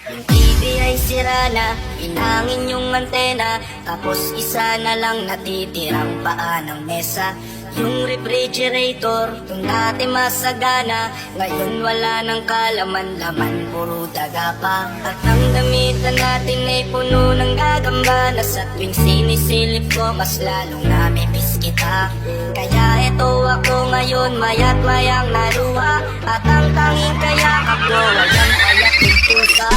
Yung TV ay sira na, inangin yung antena, tapos isa na lang natitirang paa ng mesa. Yung refrigerator, kung dati masagana, ngayon wala nang kalaman-laman, puro daga pa. At ang damitan natin ay puno ng gagamba, na sa tuwing sinisilip ko, mas lalong namimiss kita. Kaya eto ako ngayon, maya't mayang naluha, at ang tanging kayakap ko, walang payak ng pusa.